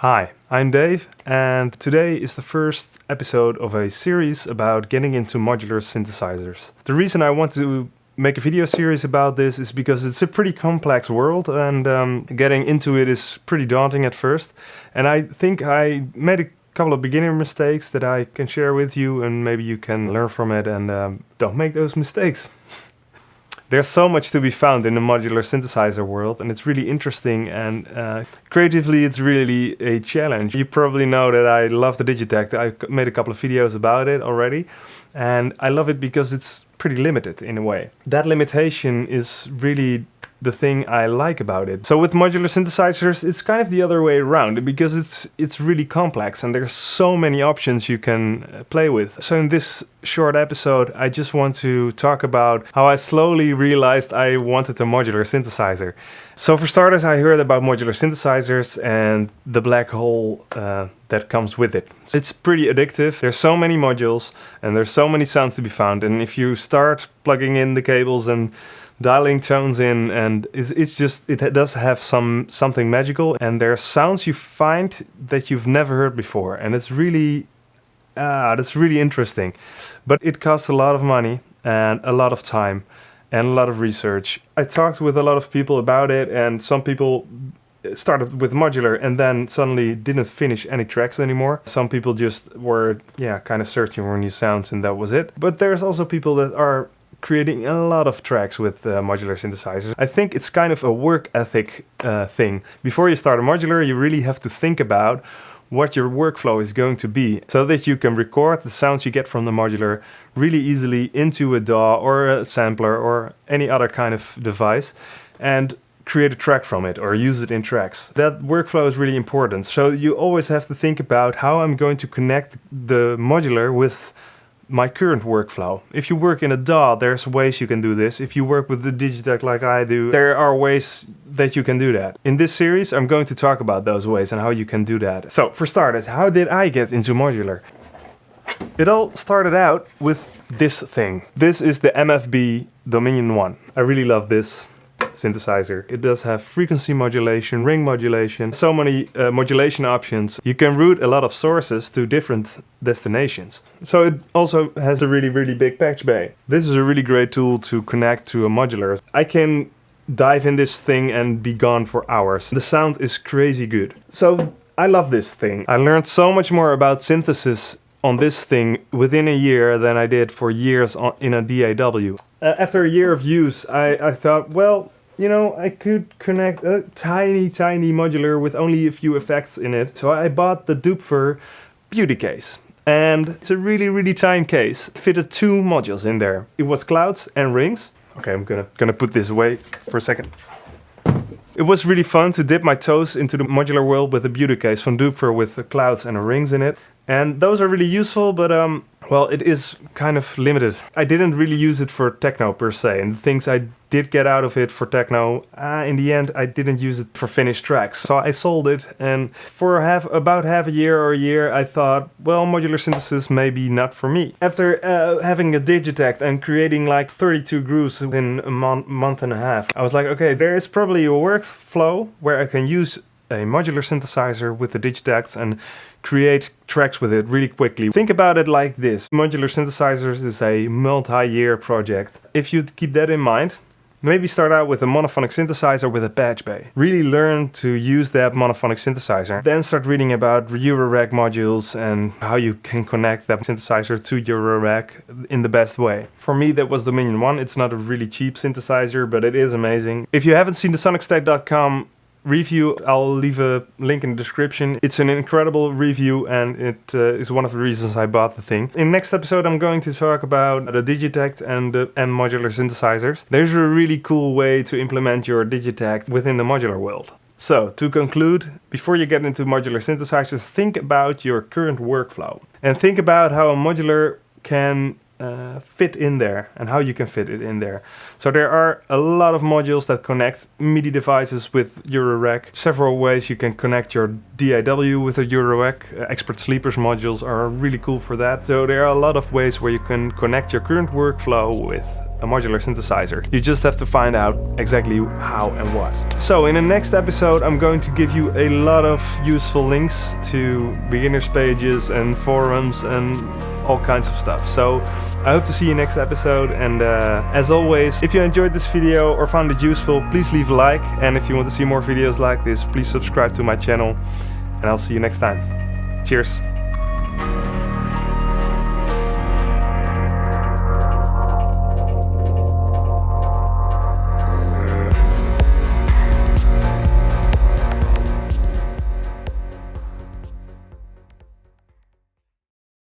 Hi, I'm Dave, and today is the first episode of a series about getting into modular synthesizers. The reason I want to make a video series about this is because it's a pretty complex world, and getting into it is pretty daunting at first. And I think I made a couple of beginner mistakes that I can share with you, and maybe you can learn from it and don't make those mistakes. There's so much to be found in the modular synthesizer world, and it's really interesting, and creatively it's really a challenge. You probably know that I love the Digitakt. I made a couple of videos about it already, and I love it because it's pretty limited in a way. That limitation is really the thing I like about it. So with modular synthesizers, it's kind of the other way around, because it's really complex and there's so many options you can play with. So in this short episode, I just want to talk about how I slowly realized I wanted a modular synthesizer. So for starters, I heard about modular synthesizers and the black hole that comes with it. It's pretty addictive. There's so many modules and there's so many sounds to be found. And if you start plugging in the cables and dialing tones in, and it does have something magical, and there are sounds you find that you've never heard before, and it's really that's really interesting. But it costs a lot of money and a lot of time and a lot of research. I talked with a lot of people about it, and some people started with modular and then suddenly didn't finish any tracks anymore. Some people just were kind of searching for new sounds, and that was it. But there's also people that are creating a lot of tracks with modular synthesizers. I think it's kind of a work ethic thing. Before you start a modular, you really have to think about what your workflow is going to be, so that you can record the sounds you get from the modular really easily into a DAW or a sampler or any other kind of device, and create a track from it or use it in tracks. That workflow is really important. So you always have to think about how I'm going to connect the modular with my current workflow. If you work in a DAW, there's ways you can do this. If you work with the Digitakt like I do, there are ways that you can do that. In this series, I'm going to talk about those ways and how you can do that. So, for starters, how did I get into modular? It all started out with this thing. This is the MFB Dominion 1. I really love this synthesizer. It does have frequency modulation, ring modulation, so many modulation options. You can route a lot of sources to different destinations. So it also has a really big patch bay. This is a really great tool to connect to a modular. I can dive in this thing and be gone for hours. The sound is crazy good. So I love this thing. I learned so much more about synthesis on this thing within a year than I did for years in a DAW. After a year of use, I thought, well, I could connect a tiny modular with only a few effects in it. So I bought the Doepfer beauty case. And it's a really tiny case. It fitted 2 modules in there. It was clouds and rings. Okay, I'm gonna put this away for a second. It was really fun to dip my toes into the modular world with a beauty case from Doepfer with the clouds and the rings in it. And those are really useful, but well, it is kind of limited. I didn't really use it for techno per se, and the things I did get out of it for techno, in the end I didn't use it for finished tracks. So I sold it, and for about half a year I thought, well, modular synthesis maybe not for me. After having a Digitakt and creating like 32 grooves in a month and a half, I was like, okay, there is probably a workflow where I can use a modular synthesizer with the Digitakt and create tracks with it really quickly. Think about it like this. Modular synthesizers is a multi-year project. If you keep that in mind, maybe start out with a monophonic synthesizer with a patch bay. Really learn to use that monophonic synthesizer. Then start reading about Eurorack modules and how you can connect that synthesizer to Eurorack in the best way. For me, that was Dominion 1. It's not a really cheap synthesizer, but it is amazing. If you haven't seen the sonicstack.com review, I'll leave a link in the description. It's an incredible review, and it is one of the reasons I bought the thing. In the next episode, I'm going to talk about the Digitakt and modular synthesizers. There's a really cool way to implement your Digitakt within the modular world. So, to conclude, before you get into modular synthesizers, think about your current workflow and think about how a modular can fit in there and how you can fit it in there. So there are a lot of modules that connect MIDI devices with Eurorack. Several ways you can connect your DAW with a Eurorack. Expert Sleepers modules are really cool for that. So there are a lot of ways where you can connect your current workflow with a modular synthesizer. You just have to find out exactly how and what. So in the next episode I'm going to give you a lot of useful links to beginners pages and forums and all kinds of stuff. So I hope to see you next episode, and as always, if you enjoyed this video or found it useful, please leave a like, and if you want to see more videos like this, please subscribe to my channel, and I'll see you next time. Cheers!